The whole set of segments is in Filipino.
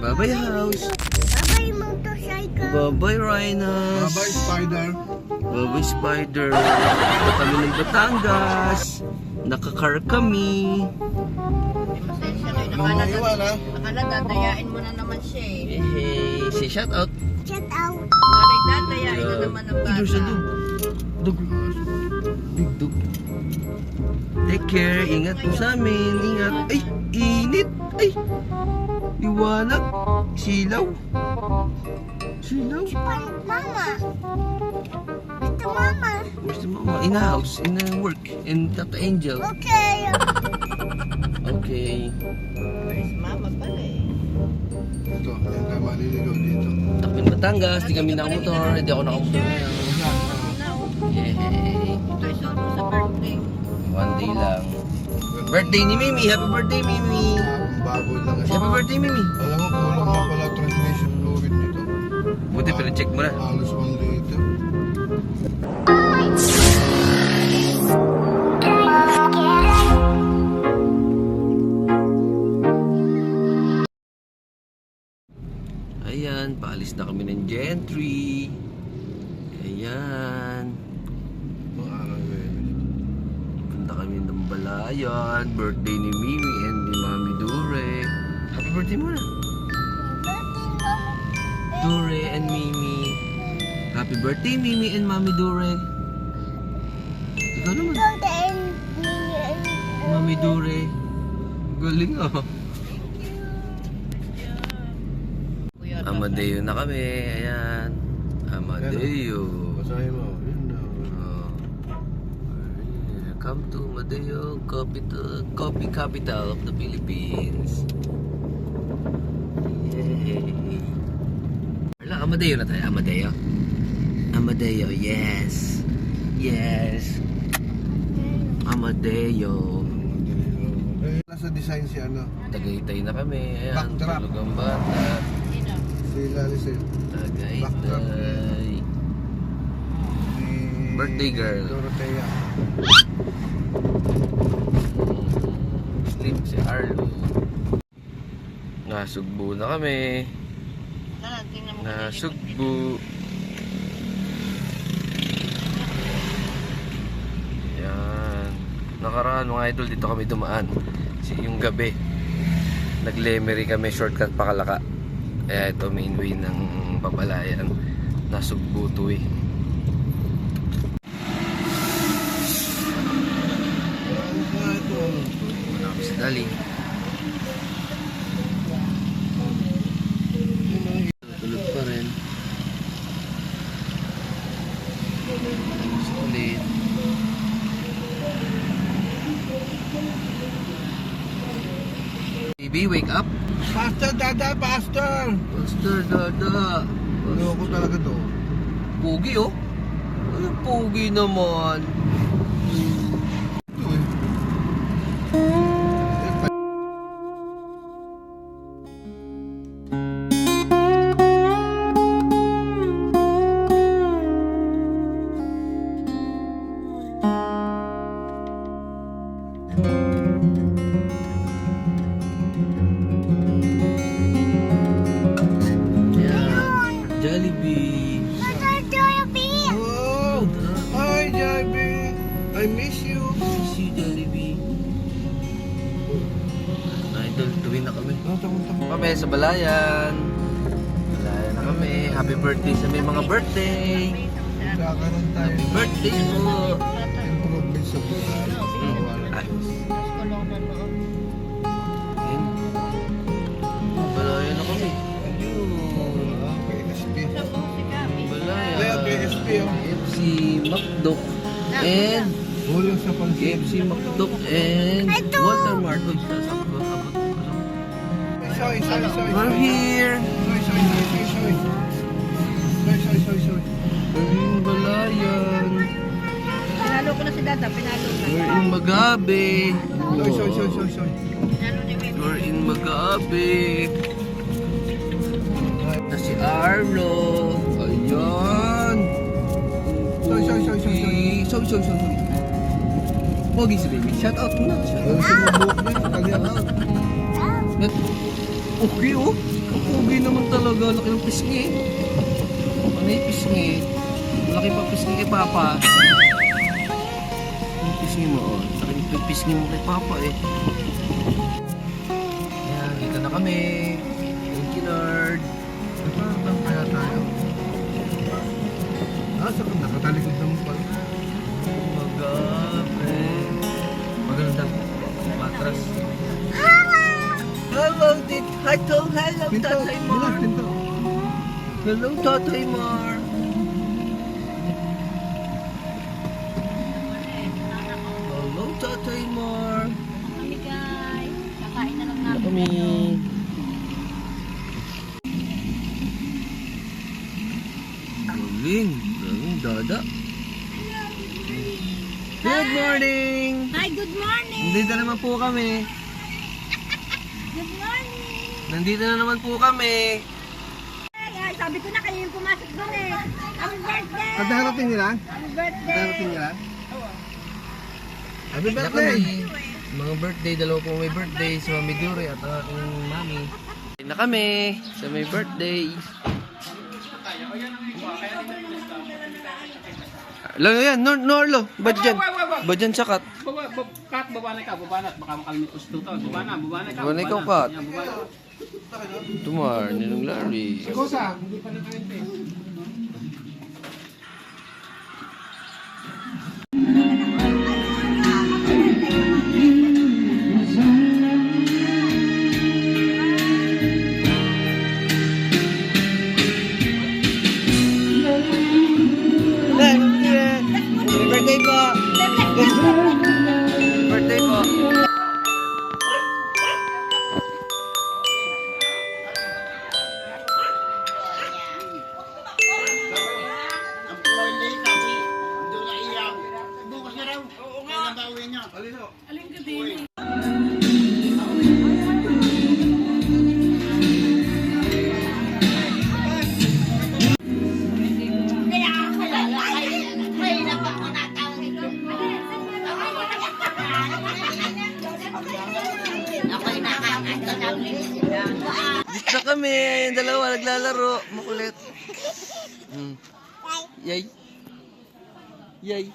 Bye-bye house. Bye-bye motorcycle. Bye-bye rhinos. Bye-bye, spider. Bye-bye spider. Nakakita kami ng Batangas. Nakakar kami. Mga iwan, ha? Akala dadayain mo na naman siya eh. Hey, say shout out. Shout out. Alay dadayain na naman ang Ay, sa bata. dog. Big dog. Take care. Ingat po sa amin. Ingat. Ay, init. Ay, liwanag. Silaw. Silaw. Mama. Ito mama. Where's the mama? In the house. In the work. In Tata Angel. Okay. Okay. Where's mama pala eh? Ito, yan tayo maliligaw dito. Takbin Batangas. Di kami nakamotor. Hindi ako nakamotor ngayon. Yay. Ito ay suot mo sa birthday. One day lang. Birthday ni Mimi. Happy birthday, Mimi. Ang baboy lang. Happy birthday, Mimi. Alam mo, kulang nga pala transmission fluid nito. Buti pina-check mo na. Halos 1 liter. Ayan, paalis na kami ng Gentry. Ayan. Mga araw yun. Punta kami ng Balayan. Birthday ni Mimi and ni Mami Dure. Happy birthday muna. Dure and Mimi. Happy birthday, Mimi and Mami Dure. Ikaw naman. Mami Dure. Galing ah. Amadeo na kami. Ayan. Amadeo. Basahin mo. Yun na. Come to Amadeo, coffee capital of the Philippines. Yay! Wala, Amadeo na tayo. Amadeo. Amadeo, yes. Yes. Amadeo. Nasa design si ano? Tagaytay na kami. Ayan, Backdrop. tulog ang bata. Si Lalisel. Tagaytay. Birthday girl. Dorotea. Sleep si Arlo. Nasugbo na kami. Tingnan mo. Nasugbo. Yan. Nakaraan mga idol, dito kami dumaan. Yung gabi. Nag-Lemery kami, shortcut Pakalaka. Kaya ito main way ng Babalayan. Nasugbo to eh. Wala kami sa dali. Tulog pa rin. Sulit. Baby, wake up. Pastor, dada, pastor! Pastor, dada. Loko talaga to. Pogi oh. Ay, pogi naman. Ito eh. Yan. Jollibee. Oh! Hi, Javi! I miss you! Si Jollibee. Idol, tuwin na kami. Kami sa Balayan. Balayan na kami. Happy birthday sa may mga birthday. Kakaroon tayo Happy ng birthday po. improvement sa buhay. Ay, yun. Balayan na kami. Ayun. PSP. Balayan. Kaya PSP oh. KFC, McDo, and Huling sa pansin. KFC, McDo, and Walter Mart. Uy, sasakot. Soy, soy, soy. We're here. Soy, soy, soy, soy, soy. Soy, soy, soy, soy. We're in Balayan. Pinalo ko na si Dada, pinalo na. We're in Magabe. Soy, soy, soy, soy, soy. Pinalo ni Mimi. We're in Magabe. Na si Arlo. Ayan. Soy, soy, soy, soy, soy. Soy, soy, soy, soy. Pogi si baby. Shout out muna. Shout out. Sumubok niya. Kanya. Okay oh. Pugi naman talaga. Laki ng pisngi. Ano yung pisngi? Laki pa pisngi kay Papa. Yung pisngi mo, oh. Laki ng pisngi mo kay Papa eh. Ayan, dito na kami. Thank you, Lord. Saan kaya tayo? Sa nakatalikod naman pala. Magabe. Maganda. Matras. Hello, dit. Hello, hello, Pinto, Tatay wala, Mar. pinto. Hello, Tatay Mar. Hello, Tatay Mar. Kami guys. Kakain na lang Hello namin. kami. Galing. Galing, dada. Good morning! Hi, good morning. Nandito naman po kami. Good morning. Nandito na naman po kami. Ay, sabi ko na kayo yung pumasok doon eh. Happy birthday. Darating nila? Happy birthday. Darating nila? Happy Kaya birthday! kami, mga birthday, dalawa po may birthday, si Mami Dure at ang aking mami. Kain na kami sa may birthday. Lang yan, Norlo, badyan. Badyan sa kat. Kat, baba na ka, baba na. Baka makalimit ko sa tuto. Baba na ka. Baba na ikaw, Kat. Yan, baba na. Tumar, Ninong Larry. Kosa, hindi pa nakainte. Happy birthday po! Birthday po! Dito kami, yung dalawa naglalaro. Makulit. Yay. Yay.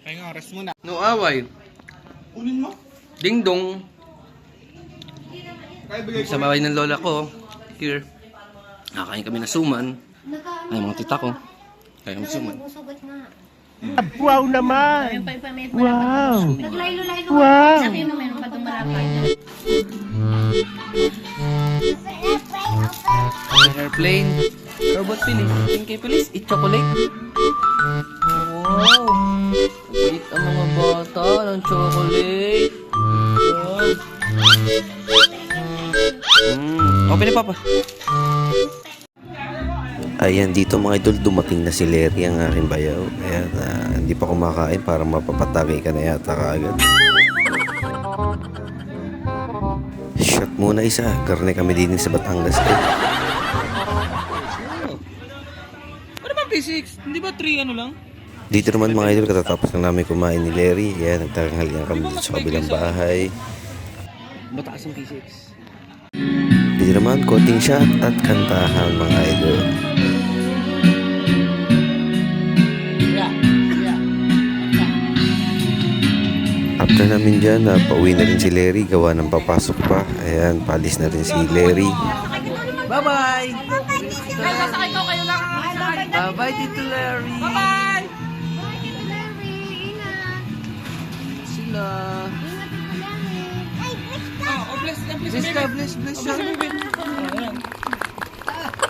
Kaya nga, rest muna. No away. Kunin mo? Ding dong. Kaya bigay Sa bahay ng lola ko. Here. Nakain kami na suman. Ay, mga tita ko. Kaya kami suman. Wow naman! Wow! Naglaylo-laylo. Wow! Sabi mo meron pa itong malapay. Airplane. Robot Philly. Tingin kay Phyllis. Eat chocolate. Wow. Eat ang mga bata ng chocolate. Wow. Open ni Papa. Ayan, dito mga idol, dumating na si Larry, ang aking bayaw. Ayan, hindi pa kumakain para mapapatagay ka na yata kaagad. Shot muna isa, karne kami din sa Batangas. Ano ba physics? Hindi ba 3 ano lang? Dito naman mga idol, katatapos na namin kumain ni Larry. Ayan, nagtatanghalian kami dito sa kabilang bahay. Mataas ang P6. Dito naman, konting shot at kantahan mga idol. After namin dyan, pauwi na rin si Larry, gawa ng papasok pa. Ayan, palis na rin si Larry. Bye-bye! Sasakay ko kayo lang. Bye-bye, Tito Larry! Bye. Sila. Bless ka. Bless siya.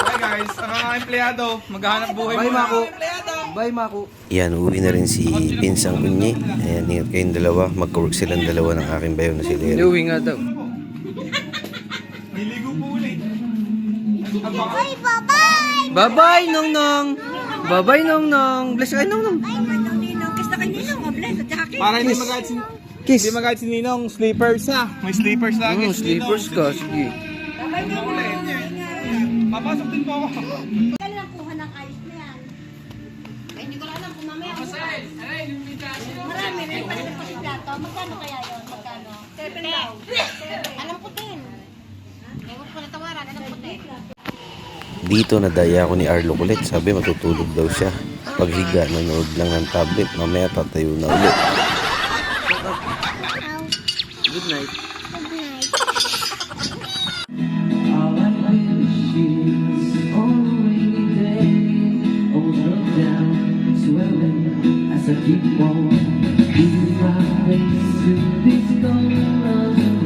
Hi guys, ang mga empleyado, maghahanap buhay Bye, muna. Mako. Bye, Mako. Yan, uwi na rin si Pinsang Unyi. Ayan, ingat kayong dalawa. Mag-work silang dalawa ng aking bayaw na si Larry. Uwi nga daw. Niligo po ulit. Ay, bye-bye! Bye-bye, Nong-Nong! Bye-bye, Nong-Nong! Bless ka, Nong-Nong! Kiss na kayo ninong. Bless at saka kiss. Para hindi magalit si Kiss! Hindi magalit si Ninong, sleepers ha. May sleepers lagi. si Sleepers Ninong. ka. Sige. Papasok din po ako. Kailan ang kuha ng ice na yan? Ay, hindi ko lang alam kung mamaya. Marami, may pala sa plato. Magkano kaya yun? Magkano? 7 daw. Alam ko din. Dito nadaya ako ni Arlo kulit. Sabi matutulog daw siya. Paghiga, nanood lang ng tablet. Mamaya tatayo na ulit. Good night.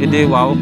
Hindi, wow.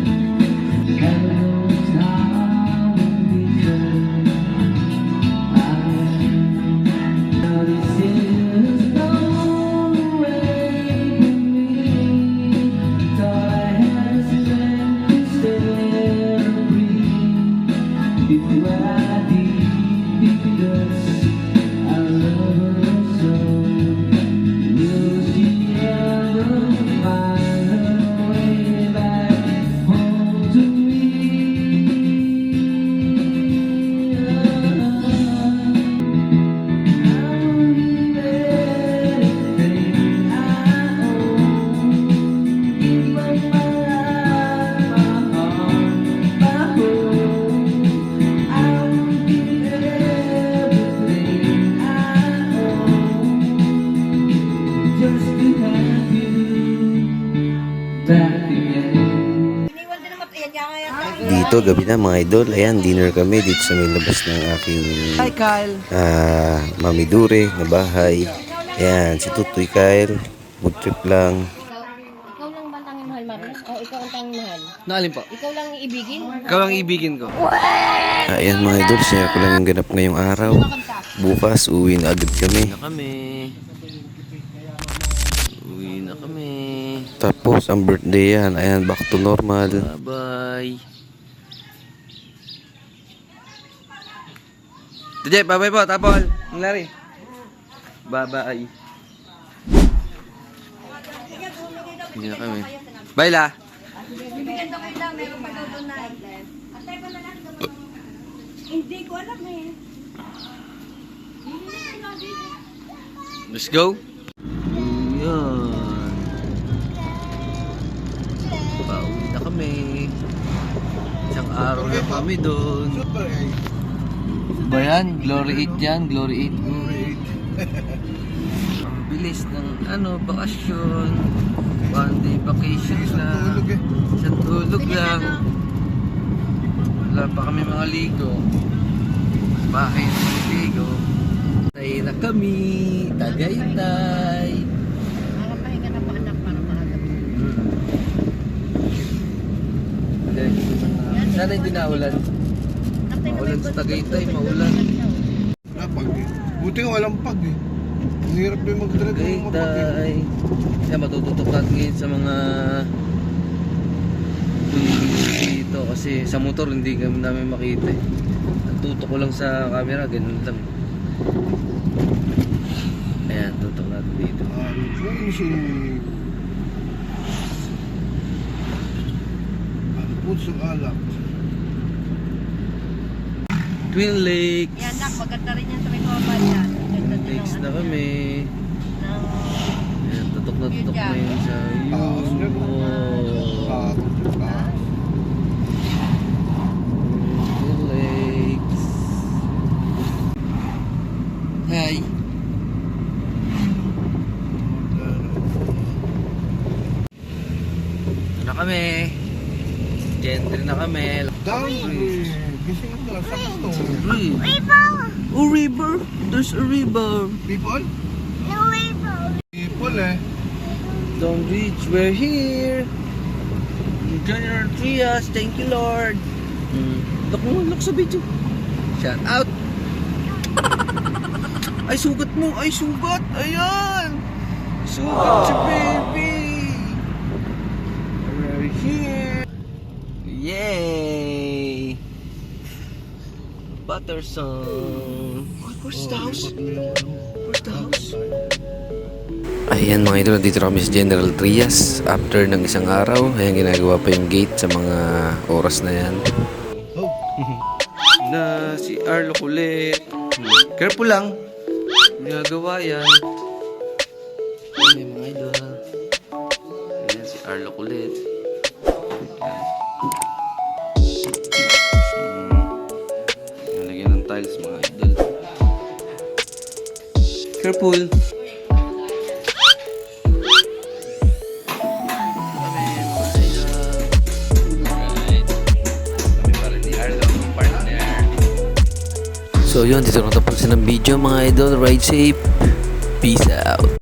Dito, gabi na mga idol. Ayan, dinner kami dito sa may labas ng aking Mami Dure na bahay. Ayan, si Tutoy Kyle. Mag-trip lang. Ikaw lang ba ang tanging mahal, Maris? O ikaw ang tanging mahal? Naalin po? Ikaw lang ang ibigin? Ikaw ang ibigin ko. Ayan mga idol, share ko lang yung ganap ngayong araw. Bukas, uwi na agad kami. Uwi na kami. Tapos, ang birthday yan. Ayan, back to normal. Bye-bye. Dije, bye-bye po, Tapol. Ang lari. Bye-bye. Hindi na kami. Bye, La. Bibigyan daw kayo lang, meron pa daw doon na. Hindi ko alam eh. Let's go. Yan. Pauwi na kami. Isang araw na kami doon. Super 8. Ba yan? Glory 8 yan? Glory 8. Glory 8. Ang bilis ng bakasyon. One day vacation lang. Tulog eh. Isang tulog lang. Wala pa kami mga ligo. Bahay na mga ligo. Tayo na kami. Tagaytay. Para pahinga na pa anak para maaga. Sana hindi na ulan. Maulan sa Tagaytay, maulan. Wala pag eh. Buti nga walang pag eh. Ang hirap din mag-drive ng mga pag eh. Tagaytay. Kaya matututok natin ngayon sa mga dito kasi sa motor hindi kami namin makita eh. Ang tutok ko lang sa camera, ganun lang. Ayan, tutok natin dito. Yung si... Ano po sa alak? Twin Lakes. Yan nak, maganda rin yan sa may mabal yan. Ganda Twin din Lakes ng na ano kami. ng Ayan, tutok na tutok na yun sa Taas na po. Wow. Taas. Twin Lakes. Hi. Ito na kami. Gentry na kami. Downbridge. Gising na. Sakto. Oh, river. There's a river. People? People eh. Don't reach. We're here. General Trias. Thank you, Lord. Look sa video. Shout out. Ay, sugat mo. Ay, sugat. Ayan. Sugat si baby. We're here. Yay. Patterson. Where's the house? Where's the house? Ayan mga idol, dito na kami sa General Trias. After ng isang araw, ayan ginagawa pa yung gate sa mga oras na yan. Oh. Na si Arlo kulit. Careful lang. Ginagawa yan. Ayan mga idol. Ayan si Arlo kulit. Ayan. Careful. So yun, dito na tapusin ng video mga idol. Ride safe. Peace out.